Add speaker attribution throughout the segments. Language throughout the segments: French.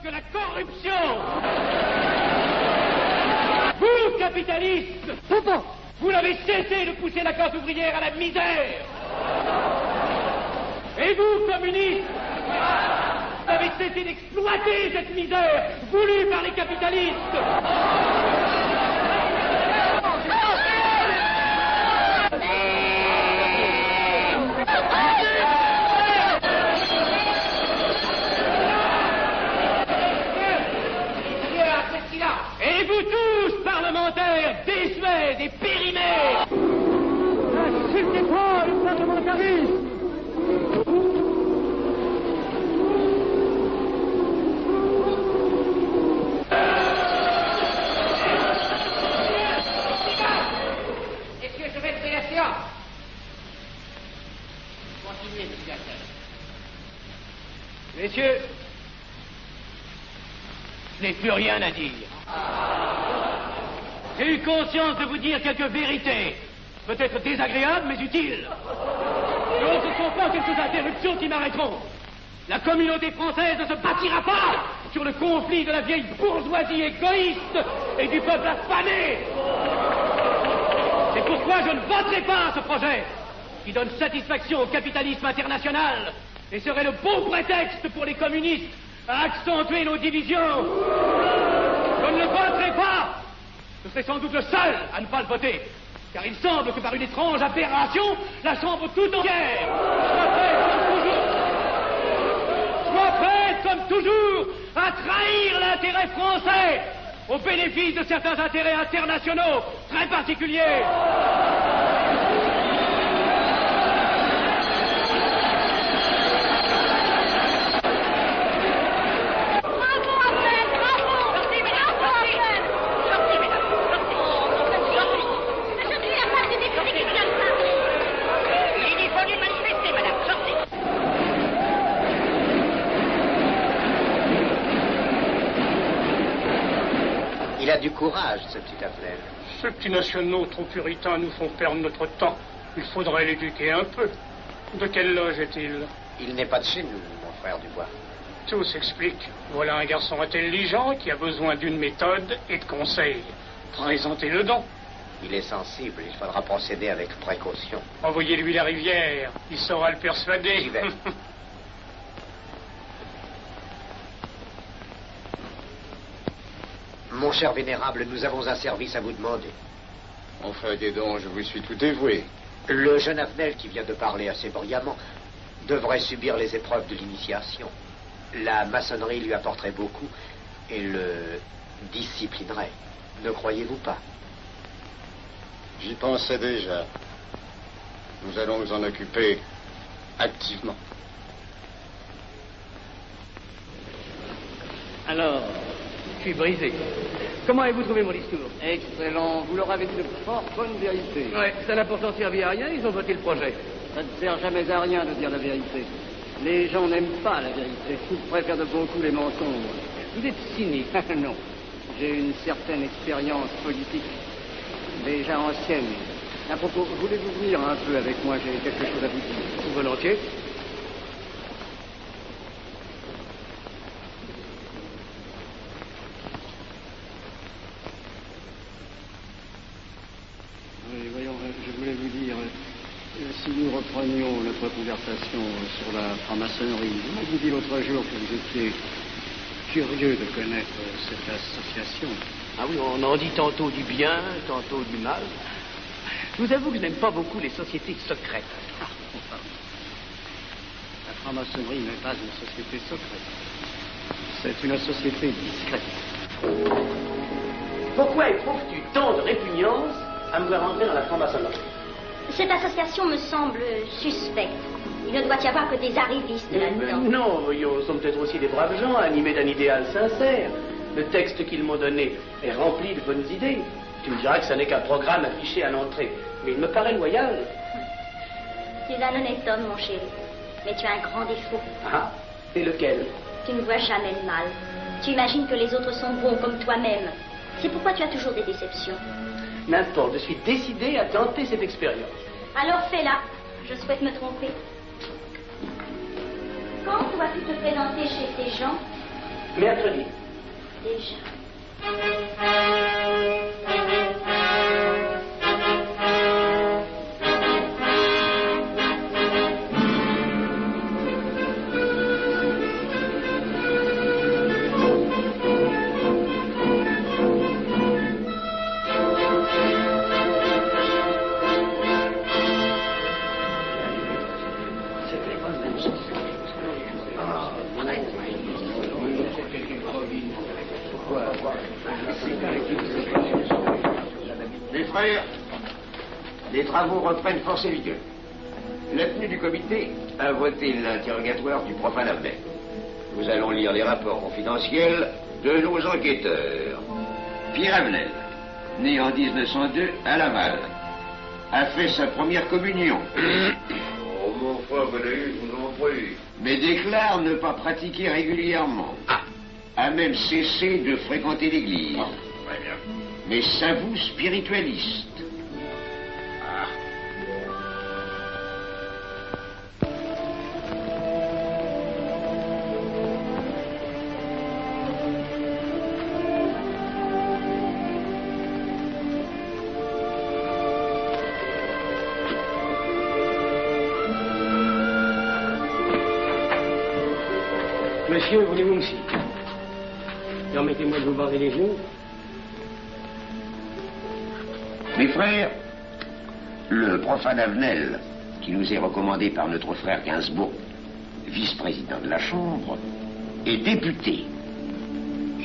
Speaker 1: que la corruption. Vous, capitalistes, vous n'avez cessé de pousser la classe ouvrière à la misère. Et vous, communistes, vous avez cessé d'exploiter cette misère voulue par les capitalistes. Et vous tous, parlementaires, désuets et périmés, n'insultez pas le parlementarisme. Messieurs, je vais lever la séance. Continuez, monsieur Hassel. Messieurs, je n'ai plus rien à dire. J'ai eu conscience de vous dire quelques vérités, peut-être désagréables, mais utiles. Donc ce ne sont pas quelques interruptions qui m'arrêteront. La communauté française ne se bâtira pas sur le conflit de la vieille bourgeoisie égoïste et du peuple affamé. C'est pourquoi je ne voterai pas ce projet qui donne satisfaction au capitalisme international et serait le bon prétexte pour les communistes à accentuer nos divisions. Je ne le voterai pas. Je serai sans doute le seul à ne pas le voter, car il semble que par une étrange aberration, la Chambre tout entière soit prête comme toujours à trahir l'intérêt français au bénéfice de certains intérêts internationaux très particuliers.
Speaker 2: Il a du courage, ce petit Affnel.
Speaker 3: Ces petits nationaux trop puritains nous font perdre notre temps. Il faudrait l'éduquer un peu. De quelle loge est-il?
Speaker 2: Il n'est pas de chez nous, mon frère Dubois.
Speaker 3: Tout s'explique. Voilà un garçon intelligent qui a besoin d'une méthode et de conseils. Présentez-le donc.
Speaker 2: Il est sensible, il faudra procéder avec précaution.
Speaker 3: Envoyez-lui la rivière, il saura le persuader.
Speaker 2: J'y vais. Mon cher vénérable, nous avons un service à vous demander.
Speaker 4: Enfin, dis donc, je vous suis tout dévoué.
Speaker 2: Le jeune Affnel qui vient de parler assez brillamment devrait subir les épreuves de l'initiation. La maçonnerie lui apporterait beaucoup et le disciplinerait. Ne croyez-vous pas?
Speaker 4: J'y pensais déjà. Nous allons nous en occuper activement.
Speaker 1: Alors, je suis brisé. Comment avez-vous trouvé mon discours?
Speaker 5: Excellent. Vous leur avez dit de fort bonnes vérités.
Speaker 1: Ouais, ça n'a pourtant servi à rien, ils ont voté le projet.
Speaker 5: Ça ne sert jamais à rien de dire la vérité. Les gens n'aiment pas la vérité. Ils préfèrent de beaucoup les mensonges.
Speaker 1: Vous êtes cynique.
Speaker 5: Non. J'ai une certaine expérience politique, déjà ancienne. À propos, voulez-vous venir un peu avec moi? J'ai quelque chose à vous dire.
Speaker 1: Volontiers.
Speaker 5: Oui, voyons, je voulais vous dire, si nous reprenions notre conversation sur la franc-maçonnerie, vous m'avez dit l'autre jour que vous étiez curieux de connaître cette association.
Speaker 1: Ah oui, on en dit tantôt du bien, tantôt du mal. Je vous avoue que je n'aime pas beaucoup les sociétés secrètes.
Speaker 5: Ah, enfin. La franc-maçonnerie n'est pas une société secrète. C'est une société discrète.
Speaker 1: Pourquoi éprouves-tu tant de répugnance à me voir entrer dans la franc-maçonnerie?
Speaker 6: Cette association me semble suspecte. Il ne doit y avoir que des arrivistes là-dedans.
Speaker 1: Non, voyons, ce sont peut-être aussi des braves gens animés d'un idéal sincère. Le texte qu'ils m'ont donné est rempli de bonnes idées. Tu me diras que ça n'est qu'un programme affiché à l'entrée. Mais il me paraît loyal.
Speaker 6: Tu es un honnête homme, mon chéri. Mais tu as un grand défaut.
Speaker 1: Ah, et lequel?
Speaker 6: Tu ne vois jamais le mal. Tu imagines que les autres sont bons comme toi-même. C'est pourquoi tu as toujours des déceptions.
Speaker 1: N'importe, je suis décidé à tenter cette expérience.
Speaker 6: Alors fais-la. Je souhaite me tromper. Quand dois-tu te présenter chez ces gens?
Speaker 1: Mercredi.
Speaker 6: Déjà.
Speaker 2: Mes frères, les travaux reprennent force et vigueur. La tenue du comité a voté l'interrogatoire du profane Abnel. Nous allons lire les rapports confidentiels de nos enquêteurs. Pierre Abnel, né en 1902 à Laval, a fait sa première communion.
Speaker 4: Oh, mon frère, vous l'avez eu, je vous en prie.
Speaker 2: Mais déclare ne pas pratiquer régulièrement. A même cessé de fréquenter l'église.
Speaker 4: Très bien.
Speaker 2: Mais s'avoue spiritualiste.
Speaker 1: Monsieur, voulez-vous me citer? Permettez-moi de vous bander les yeux.
Speaker 2: Mes frères, le profane Avenel, qui nous est recommandé par notre frère Gainsbourg, vice-président de la Chambre, est député.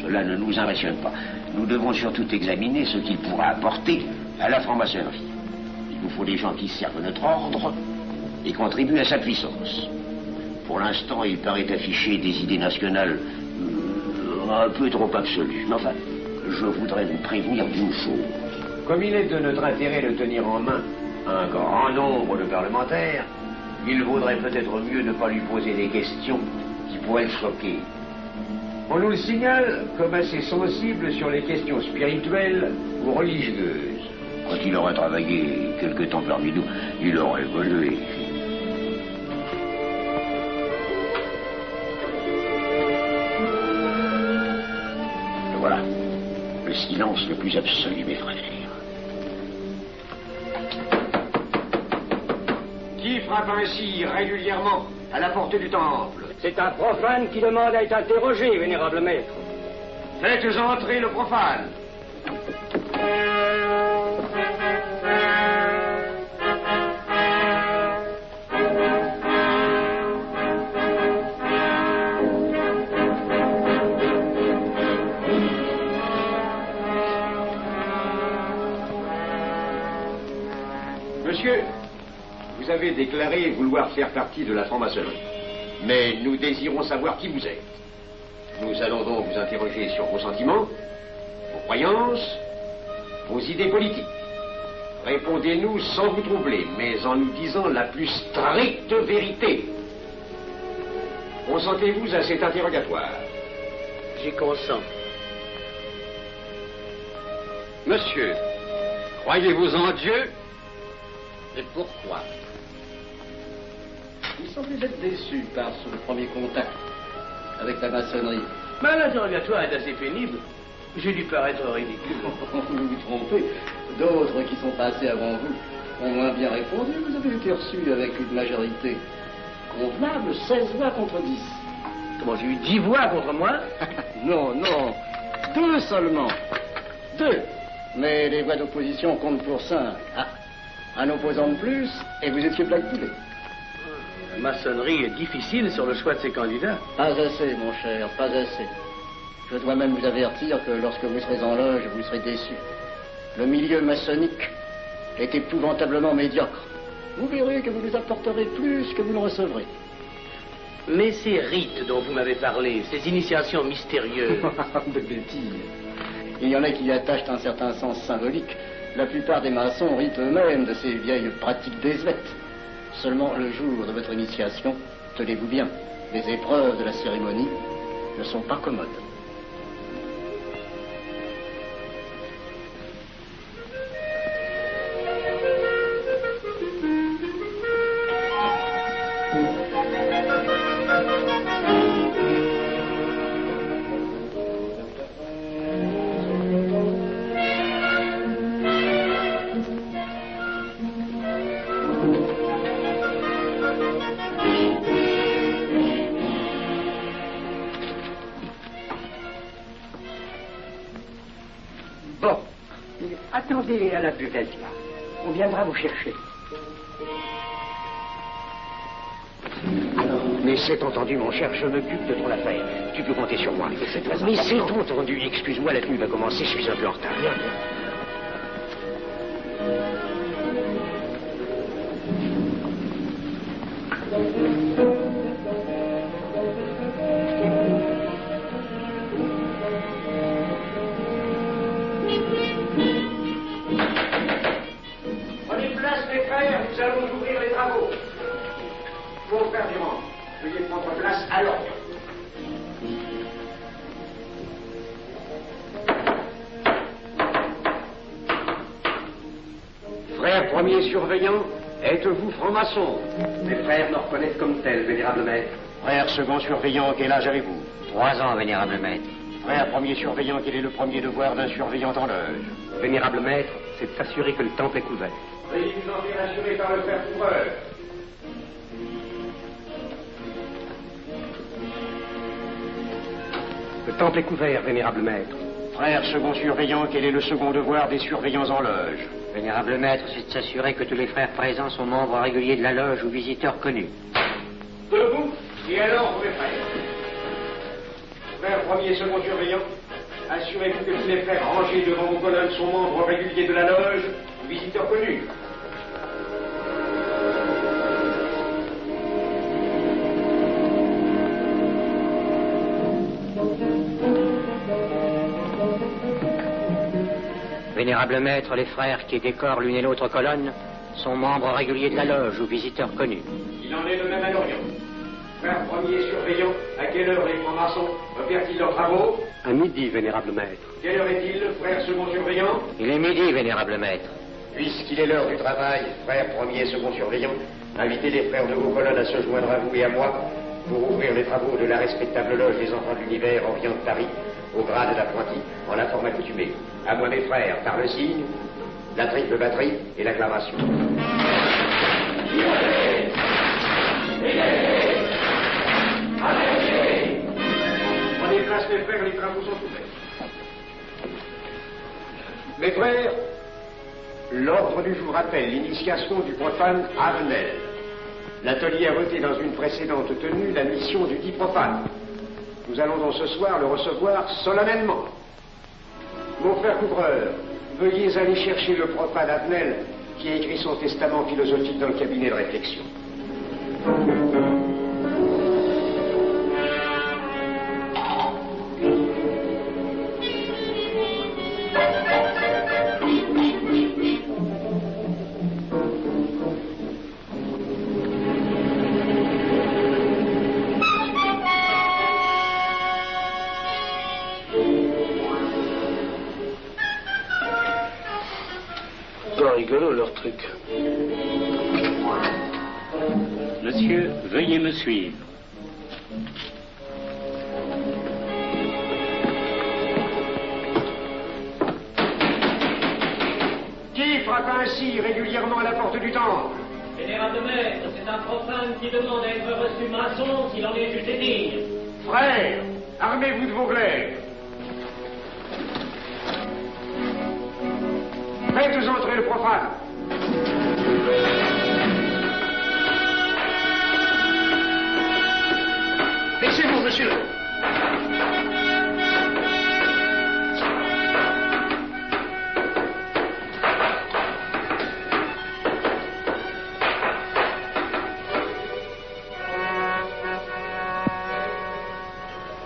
Speaker 2: Cela ne nous impressionne pas. Nous devons surtout examiner ce qu'il pourra apporter à la franc-maçonnerie. Il nous faut des gens qui servent notre ordre et contribuent à sa puissance. Pour l'instant, il paraît afficher des idées nationales un peu trop absolues. Mais enfin, je voudrais vous prévenir d'une chose. Comme il est de notre intérêt de tenir en main un grand nombre de parlementaires, il vaudrait peut-être mieux ne pas lui poser des questions qui pourraient le choquer. On nous le signale comme assez sensible sur les questions spirituelles ou religieuses. Quand il aura travaillé quelque temps parmi nous, il aura évolué. Voilà, le silence le plus absolu, mes frères. Qui frappe ainsi régulièrement à la porte du temple?
Speaker 1: C'est un profane qui demande à être interrogé, vénérable maître.
Speaker 2: Faites entrer le profane. Monsieur, vous avez déclaré vouloir faire partie de la franc-maçonnerie. Mais nous désirons savoir qui vous êtes. Nous allons donc vous interroger sur vos sentiments, vos croyances, vos idées politiques. Répondez-nous sans vous troubler, mais en nous disant la plus stricte vérité. Consentez-vous à cet interrogatoire?
Speaker 1: J'y consens.
Speaker 7: Monsieur, croyez-vous en Dieu? Et pourquoi?
Speaker 5: Il semble être déçu par ce premier contact avec la maçonnerie.
Speaker 1: Mais l'interrogatoire est assez pénible. J'ai dû paraître ridicule.
Speaker 5: Vous vous trompez. D'autres qui sont passés avant vous ont moins bien répondu. Vous avez été reçu avec une majorité convenable, 16 voix contre 10.
Speaker 1: Comment, j'ai eu 10 voix contre moi?
Speaker 5: Non, non. 2 seulement. 2. Mais les voix d'opposition comptent pour 5. Ah, un opposant de plus, et vous étiez blackpoolé.
Speaker 1: La maçonnerie est difficile sur le choix de ses candidats.
Speaker 5: Pas assez, mon cher, pas assez. Je dois même vous avertir que lorsque vous serez en loge, vous serez déçu. Le milieu maçonnique est épouvantablement médiocre. Vous verrez que vous nous apporterez plus que vous ne recevrez.
Speaker 1: Mais ces rites dont vous m'avez parlé, ces initiations mystérieuses...
Speaker 5: De bêtises. Il y en a qui y attachent un certain sens symbolique. La plupart des maçons ritent eux-mêmes de ces vieilles pratiques désuètes. Seulement, le jour de votre initiation, tenez-vous bien, les épreuves de la cérémonie ne sont pas commodes.
Speaker 2: Bon. Attendez à la buvette, là. On viendra vous chercher. Mais c'est entendu, mon cher, je m'occupe de ton affaire. Tu peux compter sur moi. Mais c'est entendu. Excuse-moi, la tenue va commencer, je suis un peu en retard. Bien.
Speaker 1: Prenez place, mes frères, nous allons ouvrir les travaux. Mon frère Durand, veuillez prendre place à l'ordre.
Speaker 2: Frère premier surveillant, êtes-vous franc-maçon? Mes frères me reconnaissent comme tel, vénérable maître. Frère second surveillant, quel âge avez-vous?
Speaker 8: 3 ans, vénérable maître.
Speaker 2: Frère premier surveillant, quel est le premier devoir d'un surveillant en loge?
Speaker 9: Vénérable maître, c'est de s'assurer que le temple est couvert.
Speaker 1: Veuillez vous en faire assurer par le frère couvreur.
Speaker 9: Le temple est couvert, vénérable maître.
Speaker 2: Frère second surveillant, quel est le second devoir des surveillants en loge?
Speaker 8: Vénérable maître, c'est de s'assurer que tous les frères présents sont membres réguliers de la loge ou visiteurs connus.
Speaker 1: Debout, et alors, mes frères. Frère premier second surveillant, assurez-vous que tous les frères rangés devant vos colonnes sont membres réguliers de la loge ou visiteurs connus.
Speaker 8: Vénérable maître, les frères qui décorent l'une et l'autre colonne sont membres réguliers de la loge ou visiteurs connus.
Speaker 1: Il en est de même à l'Orient. Frère premier surveillant, à quelle heure les francs-maçons opèrent-ils leurs travaux?
Speaker 9: À midi, vénérable maître.
Speaker 1: Quelle heure est-il, frère second surveillant?
Speaker 8: Il est midi, vénérable maître.
Speaker 2: Puisqu'il est l'heure du travail, frère premier second surveillant, invitez les frères de vos colonnes à se joindre à vous et à moi pour ouvrir les travaux de la respectable loge des enfants de l'univers Orient de Paris, au grade d'apprenti, en la forme accoutumée. À moi, mes frères, par le signe, la triple batterie et l'acclamation.
Speaker 1: Prenez place, mes frères, les travaux sont ouverts. Mes frères, l'ordre du jour appelle l'initiation du profane Avenel. L'atelier a voté dans une précédente tenue la mission du dit profane. Nous allons donc ce soir le recevoir solennellement. Mon frère couvreur, veuillez aller chercher le profane Avenel qui a écrit son testament philosophique dans le cabinet de réflexion.
Speaker 3: Rigolo leur truc.
Speaker 10: Monsieur, veuillez me suivre.
Speaker 1: Qui frappe ainsi régulièrement à la porte du temple?
Speaker 11: Vénérable maître, c'est un profane qui demande à être reçu maçon s'il en est jugé digne.
Speaker 1: Frères, armez-vous de vos glaives. Faites entrer le profane. Laissez-vous, monsieur.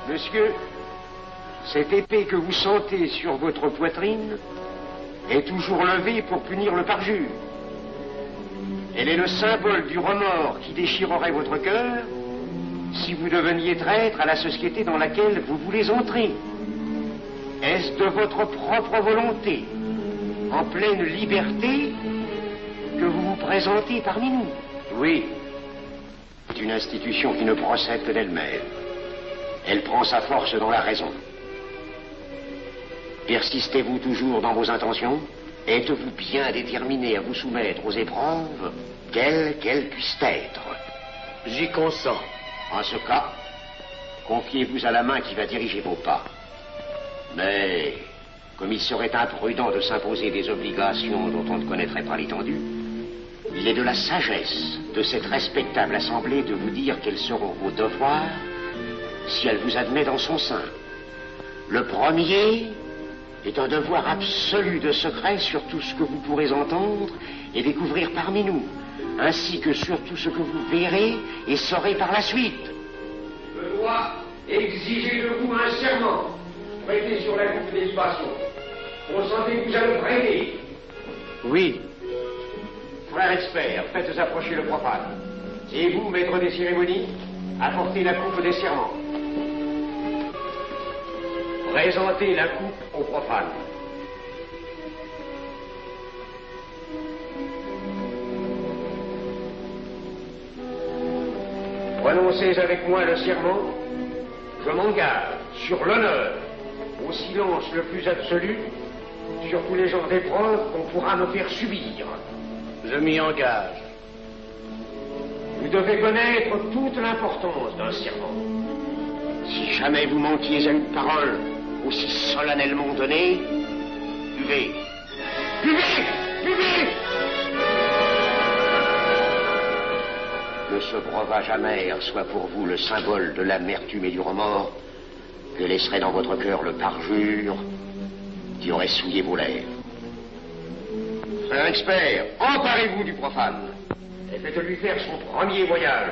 Speaker 1: Monsieur, cette épée que vous sentez sur votre poitrine est toujours levée pour punir le parjure. Elle est le symbole du remords qui déchirerait votre cœur si vous deveniez traître à la société dans laquelle vous voulez entrer. Est-ce de votre propre volonté, en pleine liberté, que vous vous présentez parmi nous? Oui. C'est une institution qui ne procède que d'elle-même. Elle prend sa force dans la raison. Persistez-vous toujours dans vos intentions? Êtes-vous bien déterminé à vous soumettre aux épreuves, quelles qu'elles puissent être? J'y consens. En ce cas, confiez-vous à la main qui va diriger vos pas. Mais
Speaker 2: comme il serait imprudent de s'imposer des obligations dont on ne connaîtrait pas l'étendue, il est de la sagesse de cette respectable assemblée de vous dire quels seront vos devoirs si elle vous admet dans son sein. Le premier est un devoir absolu de secret sur tout ce que vous pourrez entendre et découvrir parmi nous, ainsi que sur tout ce que vous verrez et saurez par la suite.
Speaker 7: Je dois exiger de vous un serment prêté sur la coupe des libations. Consentez-vous à le prêter?
Speaker 8: Oui.
Speaker 2: Frère expert, faites approcher le profane. Et vous, maître des cérémonies, apportez la coupe des serments. Présentez la coupe au profane. Prononcez avec moi le serment. Je m'engage sur l'honneur, au silence le plus absolu, sur tous les genres d'épreuves qu'on pourra me faire subir.
Speaker 8: Je m'y engage.
Speaker 2: Vous devez connaître toute l'importance d'un serment. Si jamais vous manquiez à une parole aussi solennellement donnée, buvez. Buvez! Buvez! Que ce breuvage amer soit pour vous le symbole de l'amertume et du remords que laisserait dans votre cœur le parjure qui aurait souillé vos lèvres. Frère expert, emparez-vous du profane et faites-lui faire son premier voyage.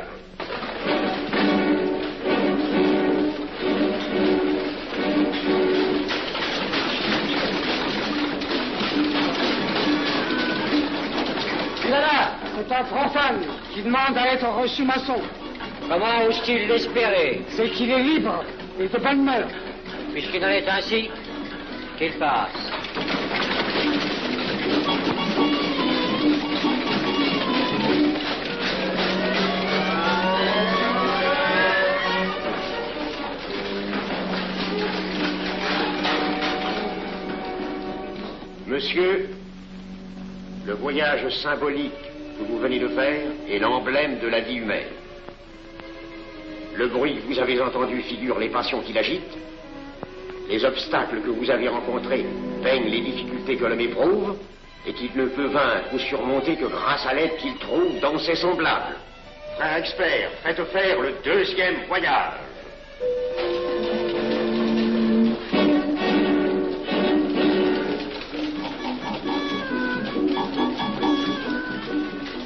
Speaker 5: Là, c'est un profane qui demande à être reçu maçon.
Speaker 8: Comment ose-t-il l'espérer?
Speaker 5: C'est qu'il est libre et de bonne mœurs.
Speaker 8: Puisqu'il en est ainsi, qu'il passe.
Speaker 2: Monsieur, le voyage symbolique que vous venez de faire est l'emblème de la vie humaine. Le bruit que vous avez entendu figure les passions qui l'agitent. Les obstacles que vous avez rencontrés peignent les difficultés que l'homme éprouve et qu'il ne peut vaincre ou surmonter que grâce à l'aide qu'il trouve dans ses semblables. Frère expert, faites faire le deuxième voyage.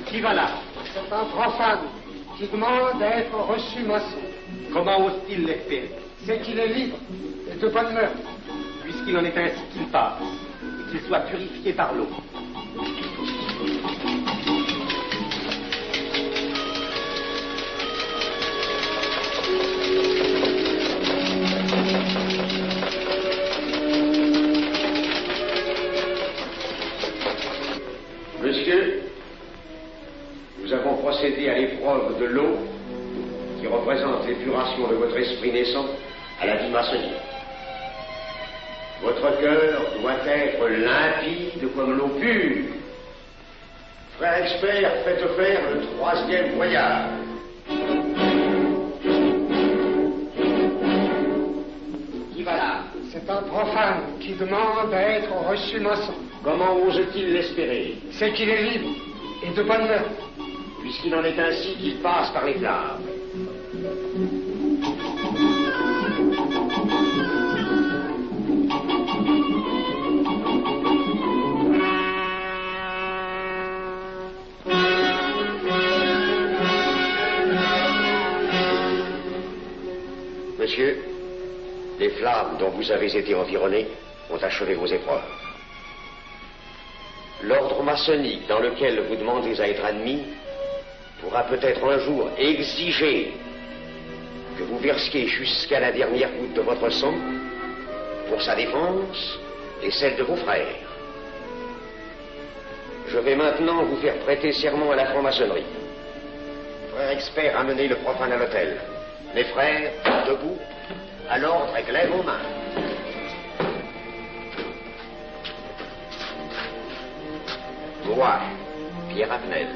Speaker 5: Qui va là? C'est un profane qui demande à être reçu maçon.
Speaker 9: Comment ose-t-il l'espérer?
Speaker 5: C'est qu'il est libre et de bonne mœurs.
Speaker 9: Puisqu'il en est ainsi qu'il passe, et qu'il soit purifié par l'eau.
Speaker 2: Monsieur, nous avons procédé à l'épreuve de l'eau qui représente l'épuration de votre esprit naissant à la vie maçonnique. Votre cœur doit être limpide comme l'eau pure. Frère expert, faites faire le troisième voyage. Qui va là?
Speaker 5: C'est un profane qui demande à être reçu maçon.
Speaker 2: Comment ose-t-il l'espérer?
Speaker 5: C'est qu'il est libre et de bonne mœurs.
Speaker 2: Puisqu'il en est ainsi qu'il passe par les flammes. Monsieur, les flammes dont vous avez été environné ont achevé vos épreuves. L'ordre maçonnique dans lequel vous demandez à être admis pourra peut-être un jour exiger que vous versiez jusqu'à la dernière goutte de votre sang pour sa défense et celle de vos frères. Je vais maintenant vous faire prêter serment à la franc-maçonnerie. Frère expert, amenez le profane à l'autel. Mes frères, debout, à l'ordre et glaive aux mains. Moi, Pierre Avenel.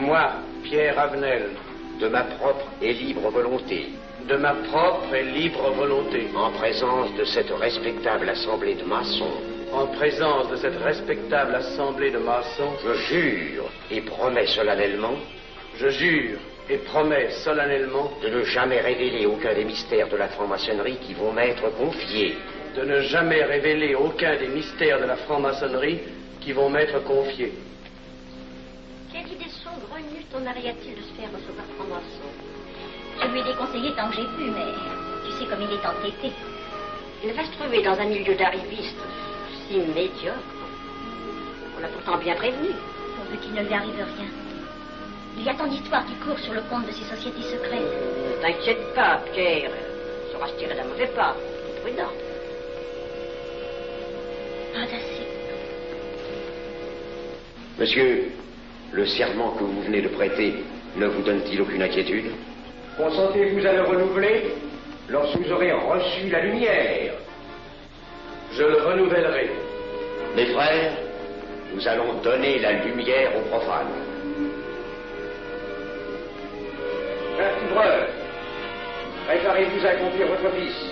Speaker 8: Moi, Pierre Avenel.
Speaker 2: De ma propre et libre volonté.
Speaker 12: De ma propre et libre volonté.
Speaker 2: En présence de cette respectable assemblée de maçons.
Speaker 12: En présence de cette respectable assemblée de maçons.
Speaker 2: Je jure et promets solennellement.
Speaker 12: Je jure et promets solennellement.
Speaker 2: De ne jamais révéler aucun des mystères de la franc-maçonnerie qui vont m'être confiés.
Speaker 12: De ne jamais révéler aucun des mystères de la franc-maçonnerie qui vont m'être confiés.
Speaker 6: Quelle idée saugrenue ton mari a-t-il de se faire recevoir franc-maçon? Je lui ai déconseillé tant que j'ai pu, mais tu sais comme il est entêté. Il va se trouver dans un milieu d'arrivistes si médiocre. On l'a pourtant bien prévenu. Pourvu qu'il ne lui arrive rien. Il y a tant d'histoires qui courent sur le compte de ces sociétés secrètes. Ne t'inquiète pas, Pierre. Il saura se tirer d'un mauvais pas. C'est prudent. Pas assez.
Speaker 2: Monsieur, le serment que vous venez de prêter ne vous donne-t-il aucune inquiétude?
Speaker 7: Consentez-vous à le renouveler lorsque vous aurez reçu la lumière?
Speaker 12: Je le renouvellerai.
Speaker 2: Mes frères, nous allons donner la lumière aux profanes.
Speaker 7: Frère Couvreur, préparez-vous à accomplir votre office.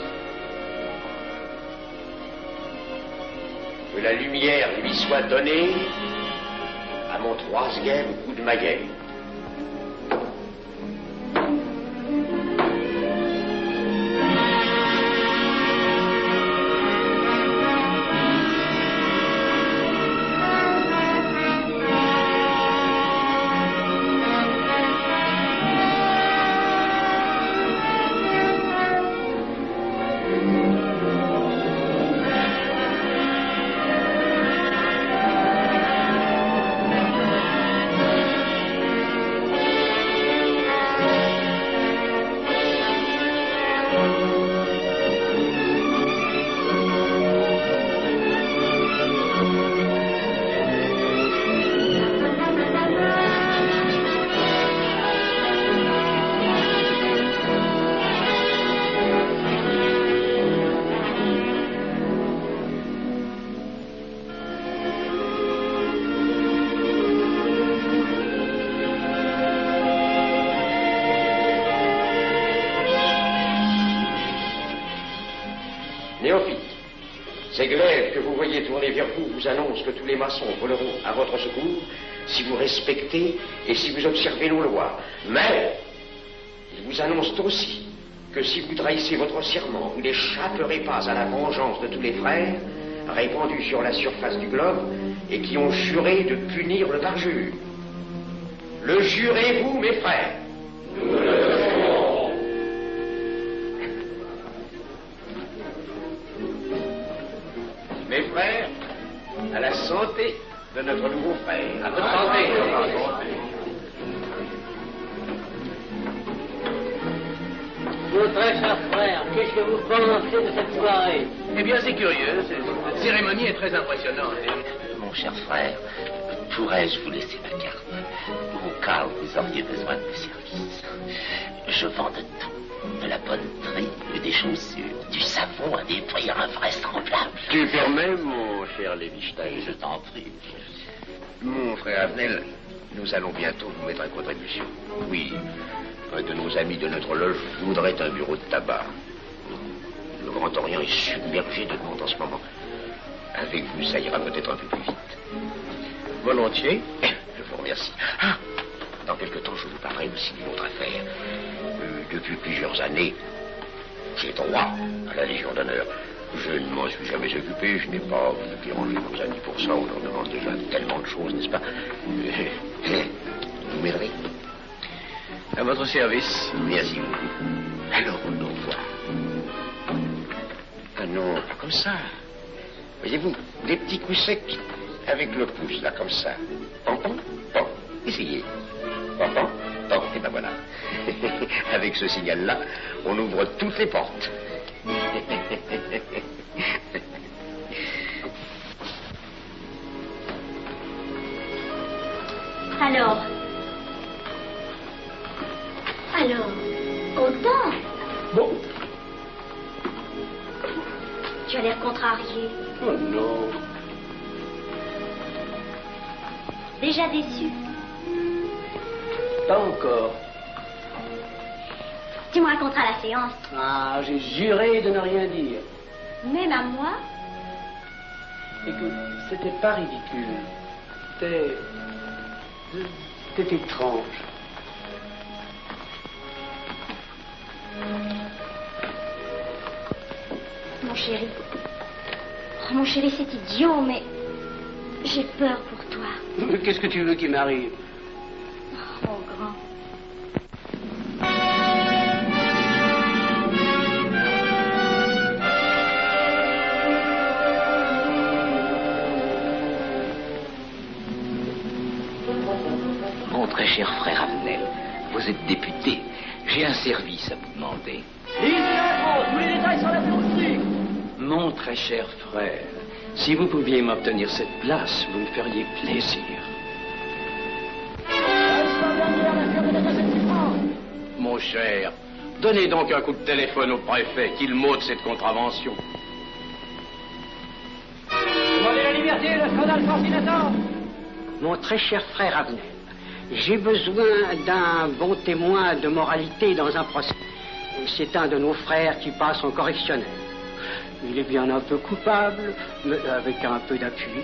Speaker 2: Que la lumière lui soit donnée à mon 3e coup de maillet. Ces glaives que vous voyez tourner vers vous vous annoncent que tous les maçons voleront à votre secours si vous respectez et si vous observez nos lois. Mais ils vous annoncent aussi que si vous trahissez votre serment, vous n'échapperez pas à la vengeance de tous les frères répandus sur la surface du globe et qui ont juré de punir le parjure. Le jurez-vous, mes frères?
Speaker 7: Nous le jurons.
Speaker 2: Mes frères, à la santé de notre nouveau frère.
Speaker 12: À votre santé.
Speaker 11: Mon très cher frère, qu'est-ce que vous pensez de cette soirée?
Speaker 1: Eh bien, c'est curieux. Cette cérémonie est très impressionnante.
Speaker 13: Mon cher frère, pourrais-je vous laisser ma carte au cas où vous auriez besoin de mes services? Je vends de tout. De la bonne tripe, des chaussures, du savon à des prix invraisemblables.
Speaker 2: Tu permets, mon cher Lévi-Stein?
Speaker 13: Je t'en prie.
Speaker 2: Mon frère Avenel, nous allons bientôt vous mettre à contribution. Oui, un de nos amis de notre loge voudrait un bureau de tabac. Le Grand Orient est submergé de demandes en ce moment. Avec vous, ça ira peut-être un peu plus vite. Volontiers. Je vous remercie. Ah, dans quelque temps, je vous parlerai aussi d'une autre affaire. Depuis plusieurs années, j'ai droit à la Légion d'honneur. Je ne m'en suis jamais occupé, je n'ai pas voulu déranger nos amis pour ça, on leur demande déjà tellement de choses, n'est-ce pas? Vous m'aiderez?
Speaker 1: À votre service.
Speaker 2: Merci beaucoup. Alors, on nous voit. Ah non, pas comme ça. Voyez-vous, des petits coups secs avec le pouce, là, comme ça. Pom, pom, pom. Essayez. Pom, pom, pom. Et ben voilà. Avec ce signal-là, on ouvre toutes les portes.
Speaker 6: Alors, content?
Speaker 7: Bon.
Speaker 6: Tu as l'air contrarié.
Speaker 7: Oh non.
Speaker 6: Déjà déçu?
Speaker 7: Pas encore.
Speaker 6: Tu me raconteras la séance.
Speaker 5: Ah, j'ai juré de ne rien dire.
Speaker 6: Même à moi?
Speaker 5: Écoute, c'était pas ridicule. C'était étrange.
Speaker 6: Mon chéri. Oh, mon chéri, c'est idiot, mais j'ai peur pour toi.
Speaker 5: Qu'est-ce que tu veux qu'il m'arrive?
Speaker 6: Oh, mon grand.
Speaker 13: Mon très cher frère Abnel, vous êtes député. J'ai un service à vous demander.
Speaker 11: Lisez l'intro, tous les détails sur la théorie.
Speaker 13: Mon très cher frère, si vous pouviez m'obtenir cette place, vous me feriez plaisir.
Speaker 14: Mon cher, donnez donc un coup de téléphone au préfet, qu'il m'ôte cette contravention.
Speaker 11: Demandez la liberté, le scandale fascinateur.
Speaker 5: Mon très cher frère Abnel, j'ai besoin d'un bon témoin de moralité dans un procès. C'est un de nos frères qui passe en correctionnel. Il est bien un peu coupable, mais avec un peu d'appui.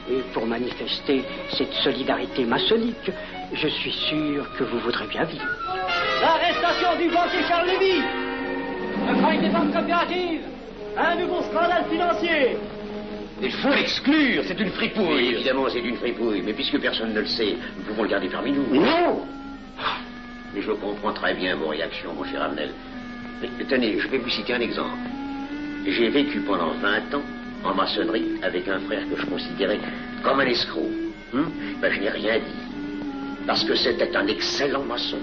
Speaker 5: Et pour manifester cette solidarité maçonnique, je suis sûr que vous voudrez bien vivre.
Speaker 11: L'arrestation du banquier Charles Lévy. Le crime des banques coopératives. Un nouveau scandale financier.
Speaker 14: Il faut l'exclure, c'est une fripouille.
Speaker 2: Oui, évidemment, c'est une fripouille, mais puisque personne ne le sait, nous pouvons le garder parmi nous.
Speaker 14: Non!
Speaker 2: Mais je comprends très bien vos réactions, mon cher Abnel. Mais tenez, je vais vous citer un exemple. J'ai vécu pendant 20 ans en maçonnerie avec un frère que je considérais comme un escroc. Ben, je n'ai rien dit. Parce que c'était un excellent maçon.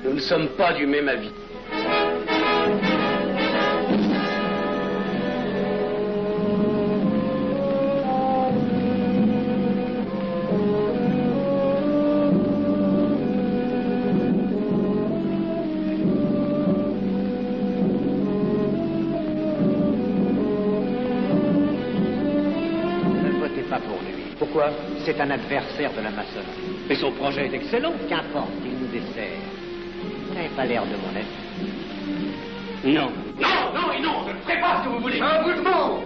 Speaker 14: Nous ne sommes pas du même avis.
Speaker 8: Pourquoi? C'est un adversaire de la maçonnerie.
Speaker 14: Mais son projet est excellent.
Speaker 8: Qu'importe, il nous dessert. Vous n'avez pas l'air de mon avis.
Speaker 14: Non. Non, non et non, je ne ferai pas ce que vous voulez.
Speaker 7: Un vous demande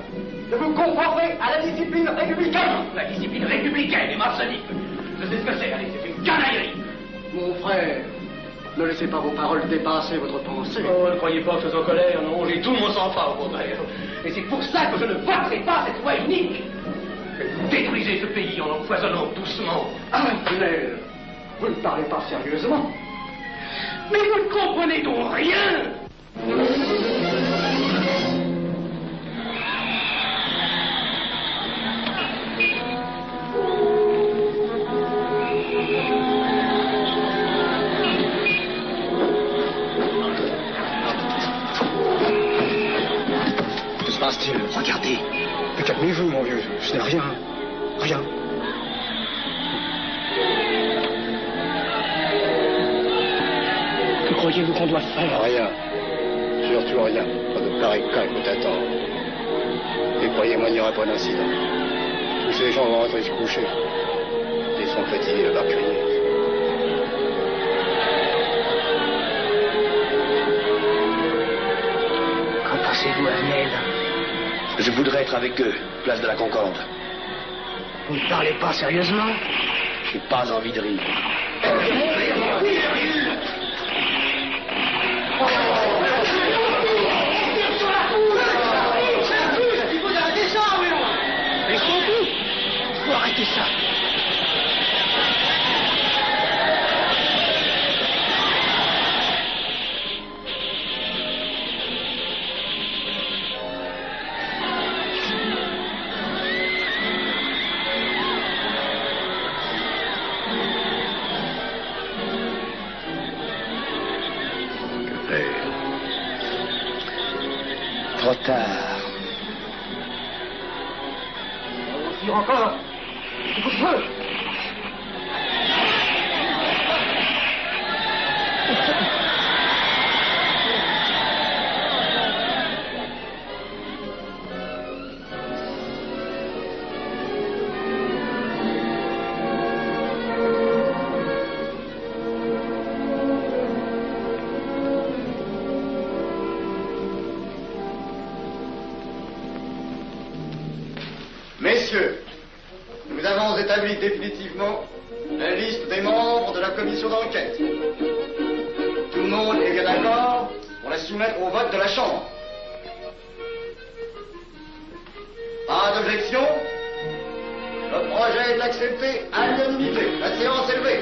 Speaker 7: de vous conformer à la discipline républicaine.
Speaker 14: La discipline républicaine et maçonnique. Je sais ce que c'est, allez, c'est une canaillerie.
Speaker 5: Mon frère, ne laissez pas vos paroles dépasser votre pensée.
Speaker 14: Oh, ne croyez pas que je suis en colère, non, j'ai tout mon sang-froid au contraire. Et c'est pour ça que je ne voterai pas cette loi unique. Vous détruisez ce pays en empoisonnant doucement.
Speaker 5: Abnel, vous ne parlez pas sérieusement.
Speaker 14: Mais vous ne comprenez donc rien.
Speaker 5: Que se passe-t-il?
Speaker 2: Regardez.
Speaker 5: Mais calmez-vous, mon vieux. Ce n'est rien. Rien. Que croyez-vous qu'on doit faire?
Speaker 15: Rien. Surtout rien. Pas de pareil cas que t'attends. Et croyez-moi, il n'y aura pas d'incident. Tous ces gens vont rentrer se coucher. Ils sont fatigués de leur crier.
Speaker 2: Qu'en pensez-vous, Abnel?
Speaker 15: Je voudrais être avec eux, place de la Concorde.
Speaker 2: Vous ne parlez pas sérieusement?
Speaker 15: J'ai pas envie de rire.
Speaker 7: Il faut arrêter ça, oui.
Speaker 2: Mais surtout, il faut arrêter ça.
Speaker 15: Trop tard.
Speaker 11: On tire encore. Coupe-feu.
Speaker 15: Messieurs, nous avons établi définitivement la liste des membres de la commission d'enquête. Tout le monde est bien d'accord pour la soumettre au vote de la Chambre. Pas d'objection? Le projet est accepté à l'unanimité. La séance est levée.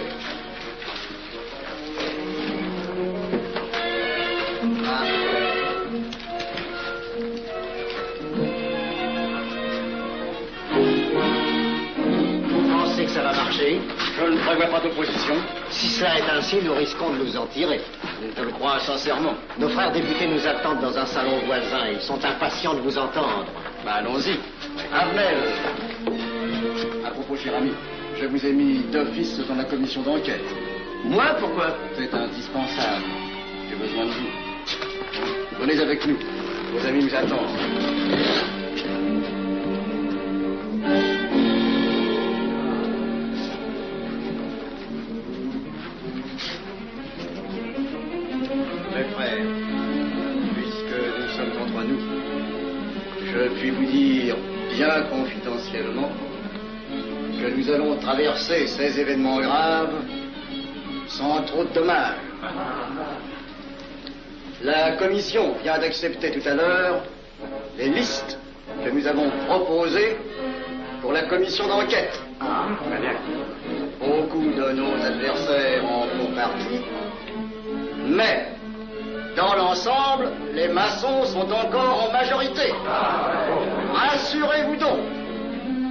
Speaker 2: Vous pensez que ça va marcher?
Speaker 15: Je ne prévois pas d'opposition.
Speaker 2: Si cela est ainsi, nous risquons de nous en tirer.
Speaker 15: Je le crois sincèrement.
Speaker 2: Nos frères députés nous attendent dans un salon voisin. Ils sont impatients de vous entendre.
Speaker 15: Allons-y. Armel. À propos, cher ami, je vous ai mis d'office dans la commission d'enquête.
Speaker 2: Moi, pourquoi?
Speaker 15: C'est indispensable. J'ai besoin de vous. Venez avec nous. Vos amis nous attendent. Mes frères, puisque nous sommes entre nous, je puis vous dire bien confidentiellement que nous allons traverser ces événements graves sans trop de dommages. La commission vient d'accepter tout à l'heure les listes que nous avons proposées pour la commission d'enquête. Beaucoup de nos adversaires en font partie, mais dans l'ensemble, les maçons sont encore en majorité. Rassurez-vous donc,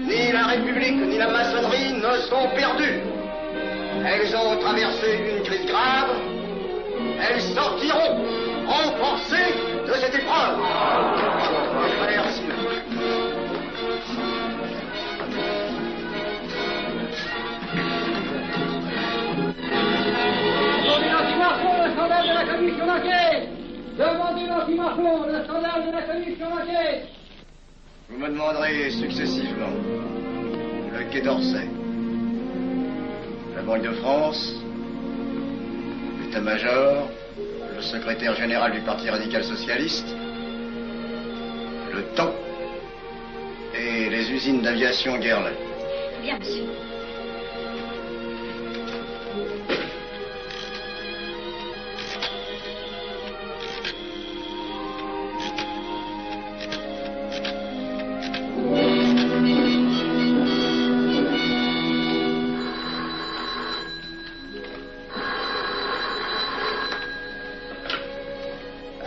Speaker 15: ni la République ni la maçonnerie ne sont perdues. Elles ont traversé une crise grave. Elles sortiront renforcées de cette épreuve. Merci.
Speaker 11: Demandez l'anti-Marfon, le scandale de la commission d'enquête. Demandez l'anti-Marfon, le scandale de la commission d'enquête.
Speaker 15: Vous me demanderez successivement le Quai d'Orsay, la Banque de France, l'état-major, le secrétaire général du Parti radical socialiste, le temps et les usines d'aviation Guerlain.
Speaker 6: Bien, monsieur.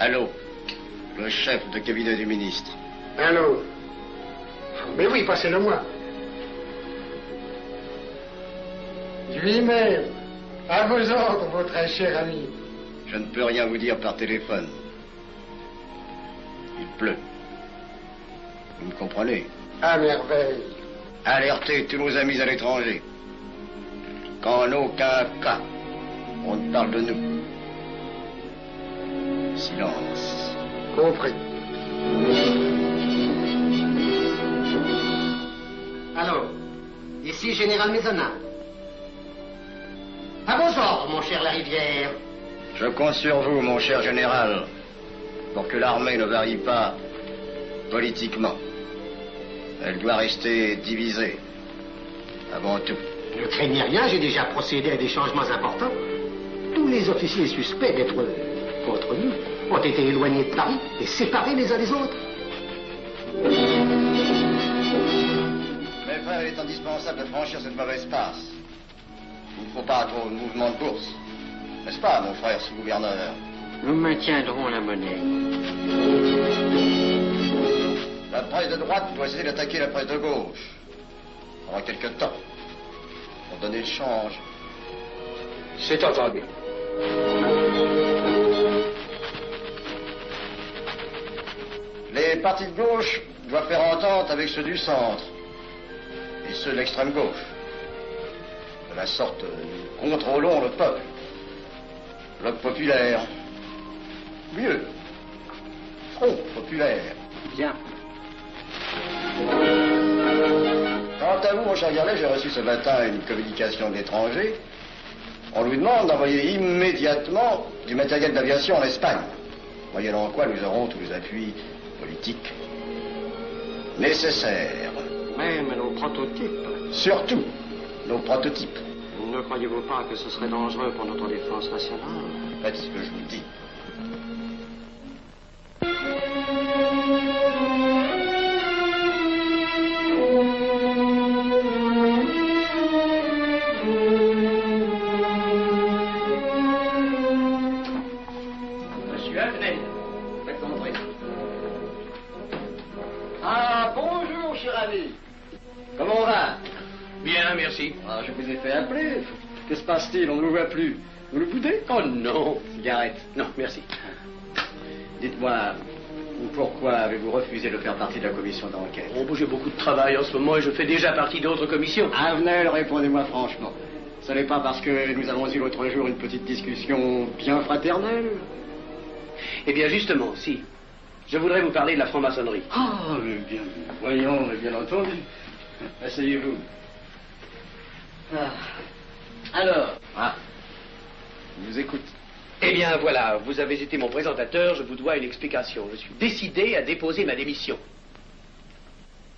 Speaker 15: Allô, le chef de cabinet du ministre.
Speaker 3: Allô? Mais oui, passez-le moi. Lui-même, à vos ordres, votre très cher ami.
Speaker 15: Je ne peux rien vous dire par téléphone. Il pleut. Vous me comprenez?
Speaker 3: À merveille.
Speaker 15: Alertez tous nos amis à l'étranger. Qu'en aucun cas, on ne parle de nous. Silence.
Speaker 3: Compris.
Speaker 2: Allô, ici Général Maisonnat. À vos ordres, mon cher Larivière.
Speaker 15: Je compte sur vous, mon cher général, pour que l'armée ne varie pas politiquement. Elle doit rester divisée, avant tout.
Speaker 2: Ne craignez rien, j'ai déjà procédé à des changements importants. Tous les officiers suspects d'être contre nous ont été éloignés de Paris et séparés les uns des autres.
Speaker 15: Mes frères, il est indispensable de franchir cette mauvaise passe. Il ne faut pas trop de mouvement de bourse. N'est-ce pas, mon frère sous-gouverneur?
Speaker 8: Nous maintiendrons la monnaie.
Speaker 15: La presse de droite doit essayer d'attaquer la presse de gauche. Pendant quelque temps. Pour donner le change.
Speaker 3: C'est entendu.
Speaker 15: Les partis de gauche doivent faire entente avec ceux du centre. Et ceux de l'extrême gauche. De la sorte, nous contrôlons le peuple. Bloc populaire. Mieux. Front populaire.
Speaker 8: Bien.
Speaker 15: Quant à vous, mon cher Garlet, j'ai reçu ce matin une communication de l'étranger. On nous demande d'envoyer immédiatement du matériel d'aviation en Espagne. Moyennant quoi nous aurons tous les appuis politiques nécessaires.
Speaker 8: Mais
Speaker 5: prototypes.
Speaker 15: Surtout nos prototypes.
Speaker 5: Ne croyez-vous pas que ce serait dangereux pour notre défense nationale?
Speaker 15: Faites ce que je vous dis.
Speaker 12: Monsieur Adnet, faites entrer.
Speaker 15: Ah, bonjour, cher ami. Comment on va?
Speaker 12: Bien, merci.
Speaker 15: Ah, je vous ai fait appeler. Que se passe-t-il? On ne vous voit plus. Vous le boudez?
Speaker 12: Oh non.
Speaker 15: Cigarette.
Speaker 12: Non, merci.
Speaker 15: Dites-moi, pourquoi avez-vous refusé de faire partie de la commission d'enquête?
Speaker 12: Oh, j'ai beaucoup de travail en ce moment et je fais déjà partie d'autres commissions.
Speaker 15: Avenel, répondez-moi franchement. Ce n'est pas parce que nous avons eu l'autre jour une petite discussion bien fraternelle?
Speaker 12: Eh bien, justement, si. Je voudrais vous parler de la franc-maçonnerie.
Speaker 15: Ah, mais bien, voyons, mais bien entendu. Asseyez-vous. Ah. Alors? Ah. Je vous écoute.
Speaker 12: Eh bien, voilà, vous avez été mon présentateur, je vous dois une explication. Je suis décidé à déposer ma démission.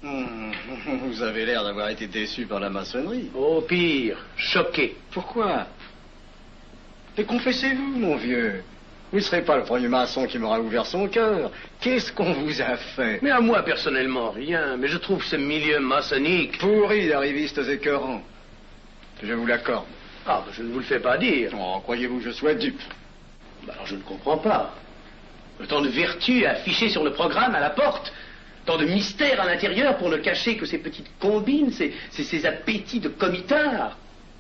Speaker 15: Vous avez l'air d'avoir été déçu par la maçonnerie.
Speaker 12: Oh, pire, choqué.
Speaker 15: Pourquoi? Mais confessez-vous, mon vieux. Vous ne serez pas le premier maçon qui m'aura ouvert son cœur. Qu'est-ce qu'on vous a fait?
Speaker 12: Mais à moi, personnellement, rien. Mais je trouve ce milieu maçonnique...
Speaker 15: pourri d'arrivistes écœurants. Je vous l'accorde.
Speaker 12: Ah, ben, je ne vous le fais pas dire.
Speaker 15: Oh, croyez-vous que je sois dupe?
Speaker 12: Ben, alors je ne comprends pas. Tant de vertus affichées sur le programme à la porte, tant de mystères à l'intérieur pour ne cacher que ces petites combines, ces appétits de comitard.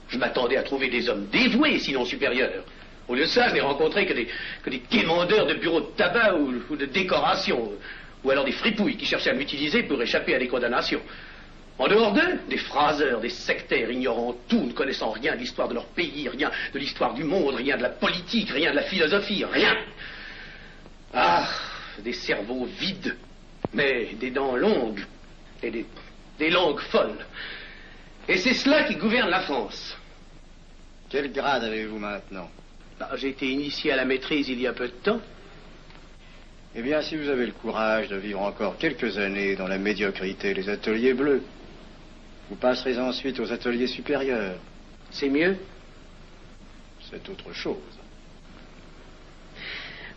Speaker 12: Je m'attendais à trouver des hommes dévoués, sinon supérieurs. Au lieu de ça, je n'ai rencontré que des quémandeurs de bureaux de tabac ou de décoration, ou alors des fripouilles qui cherchaient à m'utiliser pour échapper à des condamnations. En dehors d'eux, des phraseurs, des sectaires ignorant tout, ne connaissant rien de l'histoire de leur pays, rien de l'histoire du monde, rien de la politique, rien de la philosophie, rien. Ah, des cerveaux vides, mais des dents longues, et des langues folles. Et c'est cela qui gouverne la France.
Speaker 15: Quel grade avez-vous maintenant?
Speaker 12: J'ai été initié à la maîtrise il y a peu de temps.
Speaker 15: Eh bien, si vous avez le courage de vivre encore quelques années dans la médiocrité des ateliers bleus, vous passerez ensuite aux ateliers supérieurs.
Speaker 12: C'est mieux?
Speaker 15: C'est autre chose.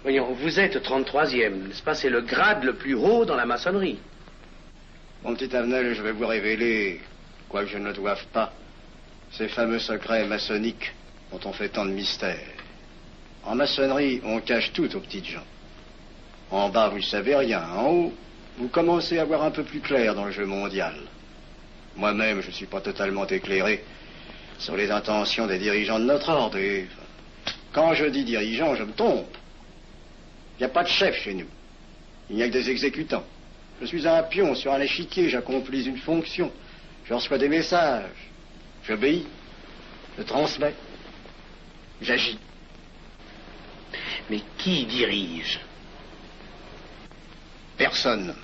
Speaker 12: Voyons, vous êtes 33e, n'est-ce pas? C'est le grade le plus haut dans la maçonnerie.
Speaker 15: Mon petit Avenel, je vais vous révéler, quoique je ne le doive pas, ces fameux secrets maçonniques dont on fait tant de mystères. En maçonnerie, on cache tout aux petites gens. En bas, vous ne savez rien. En haut, vous commencez à voir un peu plus clair dans le jeu mondial. Moi-même, je ne suis pas totalement éclairé sur les intentions des dirigeants de notre ordre. Et quand je dis dirigeants, je me trompe. Il n'y a pas de chef chez nous. Il n'y a que des exécutants. Je suis un pion sur un échiquier, j'accomplis une fonction. Je reçois des messages. J'obéis. Je transmets. J'agis.
Speaker 12: Mais qui dirige?
Speaker 15: Personne.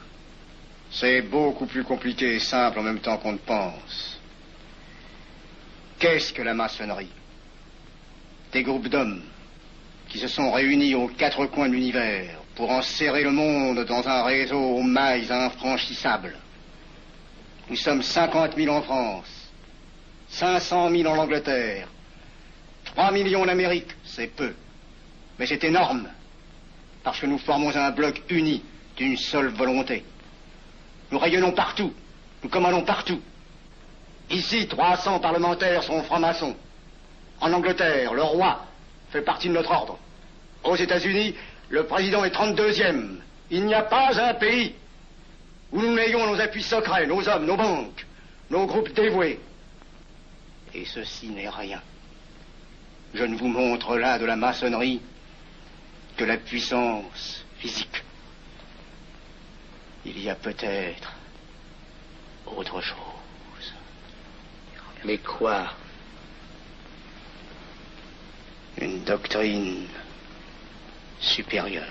Speaker 15: C'est beaucoup plus compliqué et simple en même temps qu'on ne pense. Qu'est-ce que la maçonnerie? Des groupes d'hommes qui se sont réunis aux quatre coins de l'univers pour enserrer le monde dans un réseau aux mailles infranchissables. Nous sommes 50 000 en France, 500 000 en Angleterre, 3 millions en Amérique, c'est peu. Mais c'est énorme, parce que nous formons un bloc uni d'une seule volonté. Nous rayonnons partout, nous commandons partout. Ici, 300 parlementaires sont francs-maçons. En Angleterre, le roi fait partie de notre ordre. Aux États-Unis, le président est 32e. Il n'y a pas un pays où nous n'ayons nos appuis secrets, nos hommes, nos banques, nos groupes dévoués. Et ceci n'est rien. Je ne vous montre là de la maçonnerie que la puissance physique. Il y a peut-être autre chose.
Speaker 12: Mais quoi?
Speaker 15: Une doctrine supérieure.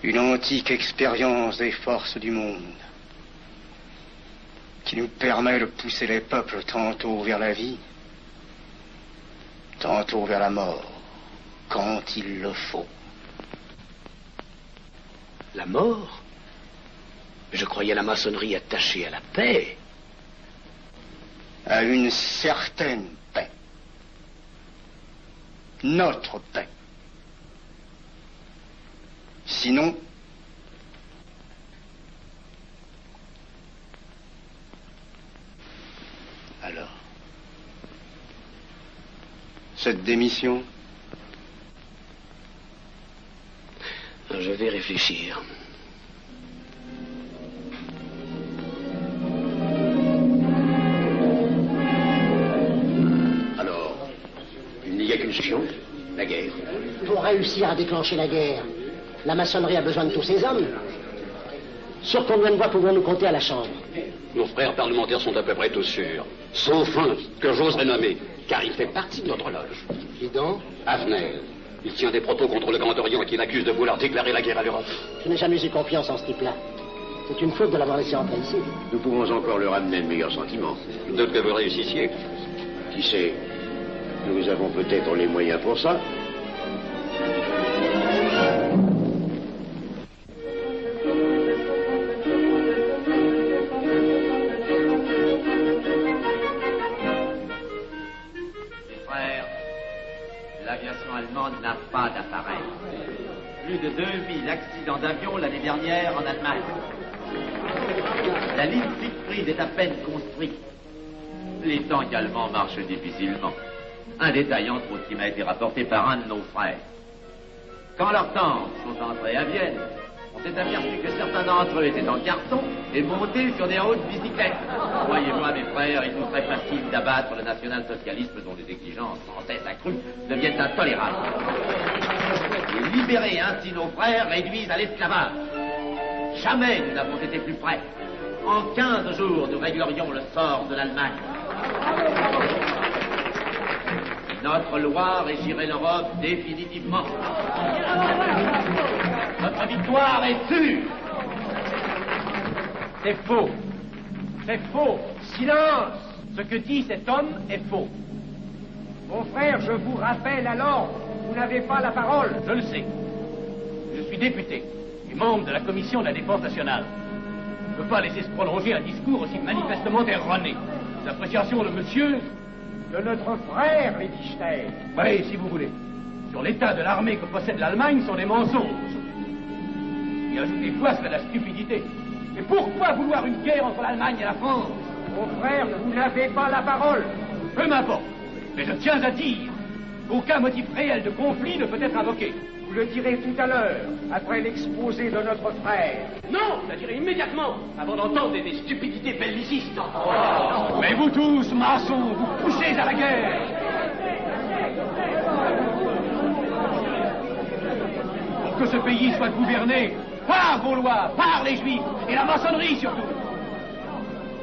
Speaker 15: Une antique expérience des forces du monde qui nous permet de pousser les peuples tantôt vers la vie, tantôt vers la mort, quand il le faut.
Speaker 12: La mort? Je croyais la maçonnerie attachée à la paix.
Speaker 15: À une certaine paix. Notre paix. Sinon, alors, cette démission?
Speaker 12: Je vais réfléchir.
Speaker 15: Alors, il n'y a qu'une solution, la guerre.
Speaker 16: Pour réussir à déclencher la guerre, la maçonnerie a besoin de tous ses hommes. Sur combien de voix pouvons-nous compter à la Chambre?
Speaker 17: Nos frères parlementaires sont à peu près tous sûrs. Sauf un que j'oserais nommer, car il fait partie de notre loge.
Speaker 16: Qui donc?
Speaker 17: Avenel. Il tient des propos contre le Grand Orient et qu'il accuse de vouloir déclarer la guerre à l'Europe.
Speaker 16: Je n'ai jamais eu confiance en ce type-là. C'est une faute de l'avoir laissé entrer ici.
Speaker 15: Nous pouvons encore leur amener de meilleurs sentiments.
Speaker 17: Je doute que vous réussissiez.
Speaker 15: Qui sait? Nous avons peut-être les moyens pour ça.
Speaker 18: L'aviation allemande n'a pas d'appareil. Plus de 2000 accidents d'avion l'année dernière en Allemagne. La ligne Siegfried est à peine construite. Les tanks allemands marchent difficilement. Un détail entre autres qui m'a été rapporté par un de nos frères. Quand leurs tanks sont entrés à Vienne, on s'est aperçu que certains d'entre eux étaient en carton et montés sur des hautes bicyclettes. Voyez-moi, mes frères, il est très facile d'abattre le national-socialisme dont les exigences sans cesse accrues deviennent intolérables. Et libérer ainsi nos frères réduisent à l'esclavage. Jamais nous n'avons été plus près. En 15 jours, nous réglerions le sort de l'Allemagne. Notre loi régirait l'Europe définitivement. Notre victoire est sûre.
Speaker 1: C'est faux. C'est faux. Silence. Ce que dit cet homme est faux. Mon frère, je vous rappelle alors, vous n'avez pas la parole. Je le sais. Je suis député et membre de la commission de la défense nationale. Je ne peux pas laisser se prolonger un discours aussi manifestement erroné. L'appréciation de monsieur, de notre frère Liechtenstein. Oui, si vous voulez. Sur l'état de l'armée que possède l'Allemagne sont des mensonges. Et ajoutez quoi, c'est de la stupidité. Mais pourquoi vouloir une guerre entre l'Allemagne et la France? Mon frère, vous n'avez pas la parole. Peu m'importe. Mais je tiens à dire qu'aucun motif réel de conflit ne peut être invoqué. Vous le direz tout à l'heure, après l'exposé de notre frère. Non, je le dirai immédiatement, avant d'entendre des stupidités bellicistes. Oh. Mais vous tous, maçons, vous poussez à la guerre. Pour que ce pays soit gouverné par vos lois, par les Juifs, et la maçonnerie surtout.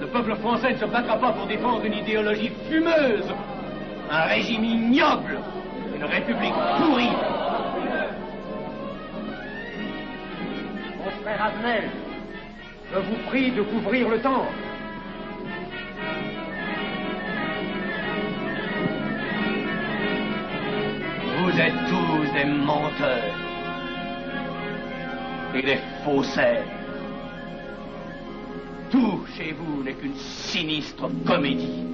Speaker 1: Le peuple français ne se battra pas pour défendre une idéologie fumeuse, un régime ignoble, une république pourrie. Mon frère Avenel, je vous prie de couvrir le temple. Vous êtes tous des menteurs et des faussaires. Tout chez vous n'est qu'une sinistre comédie.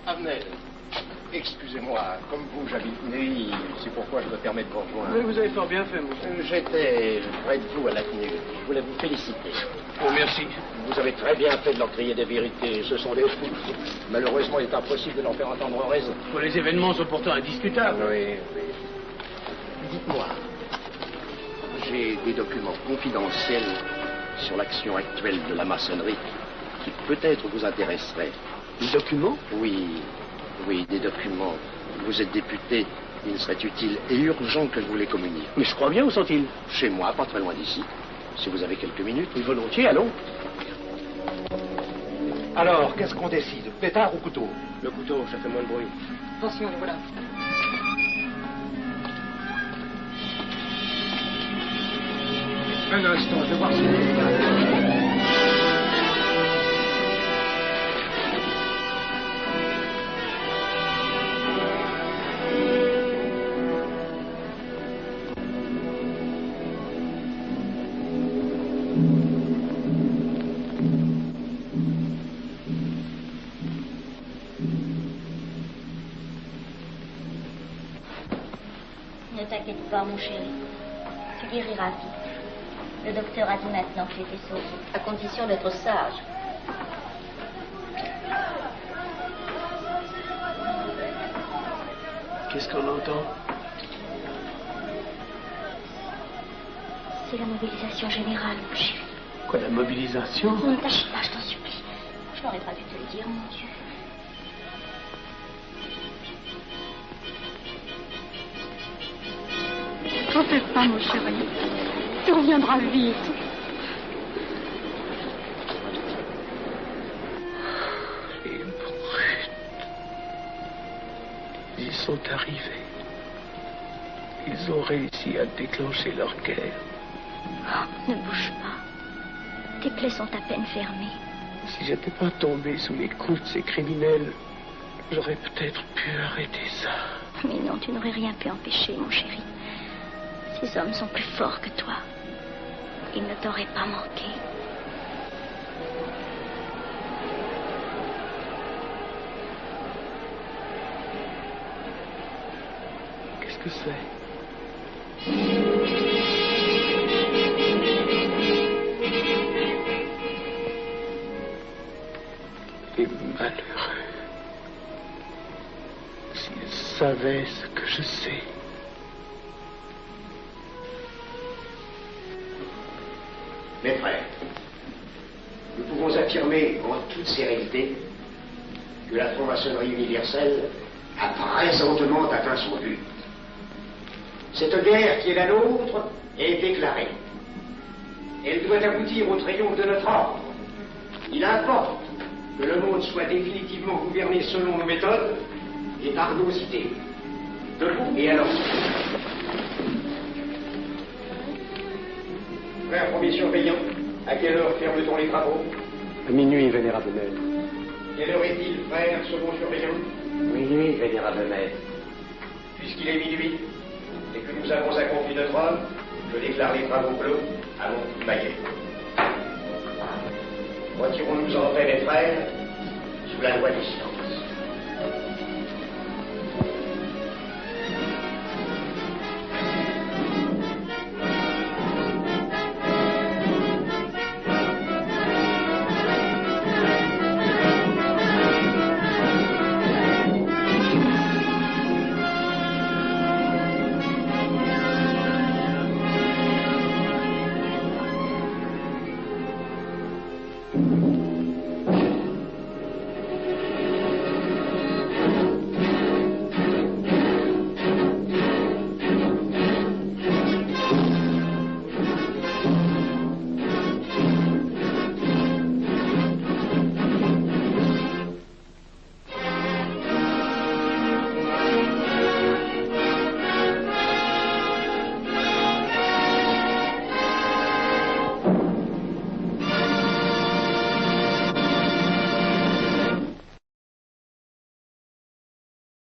Speaker 15: Avenel, excusez-moi, comme vous, j'habite Neuilly, c'est pourquoi je me permets de vous rejoindre.
Speaker 5: Oui, vous avez fort bien fait, monsieur.
Speaker 15: J'étais près de vous à la tenue. Je voulais vous féliciter.
Speaker 5: Oh, merci.
Speaker 15: Vous avez très bien fait de leur crier des vérités. Ce sont des fous. Malheureusement, il est impossible de leur faire entendre raison.
Speaker 5: Les événements sont pourtant indiscutables.
Speaker 15: Oui. Dites-moi, j'ai des documents confidentiels sur l'action actuelle de la maçonnerie qui peut-être vous intéresseraient.
Speaker 12: Des documents?
Speaker 15: Oui, des documents. Vous êtes député, il serait utile et urgent que je vous les communique.
Speaker 5: Mais je crois bien, où sont-ils?
Speaker 15: Chez moi, pas très loin d'ici. Si vous avez quelques minutes.
Speaker 5: Oui, volontiers, allons.
Speaker 12: Alors, qu'est-ce qu'on décide? Pétard ou couteau?
Speaker 15: Le couteau, ça fait moins de bruit.
Speaker 16: Attention, les voilà.
Speaker 15: Un instant, je vais voir si...
Speaker 6: t'inquiète pas, mon chéri. Tu guériras vite. Le docteur a dit maintenant que j'étais sauvé, à condition d'être sage.
Speaker 12: Qu'est-ce qu'on entend?
Speaker 6: C'est la mobilisation générale, mon chéri.
Speaker 12: Quoi, la mobilisation?
Speaker 6: Ne t'agite pas, je t'en supplie. Je n'aurais pas dû te le dire, mon Dieu.
Speaker 19: T'en fais pas, mon chéri. Tu reviendras vite.
Speaker 12: Les brutes. Ils sont arrivés. Ils ont réussi à déclencher leur guerre.
Speaker 6: Ne bouge pas. Tes plaies sont à peine fermées.
Speaker 12: Si j'étais pas tombé sous les coups de ces criminels, j'aurais peut-être pu arrêter ça.
Speaker 6: Mais non, tu n'aurais rien pu empêcher, mon chéri. Ces hommes sont plus forts que toi. Ils ne t'auraient pas manqué.
Speaker 12: Qu'est-ce que c'est? Les malheureux. S'ils savaient ce que je sais.
Speaker 2: Mes frères, nous pouvons affirmer en toute sérénité que la franc-maçonnerie universelle a présentement atteint son but. Cette guerre qui est la nôtre est déclarée. Elle doit aboutir au triomphe de notre ordre. Il importe que le monde soit définitivement gouverné selon nos méthodes et par nos idées. Debout et alors. Frère premier surveillant, à quelle heure ferme-t-on les travaux?
Speaker 5: À minuit, vénérable maître.
Speaker 2: Quelle heure est-il, frère second surveillant?
Speaker 8: Minuit, vénérable maître.
Speaker 2: Puisqu'il est minuit et que nous avons accompli notre œuvre, je déclare les travaux clos à mon coup de maillet. Retirons-nous en paix, mes frères, sous la loi du silence.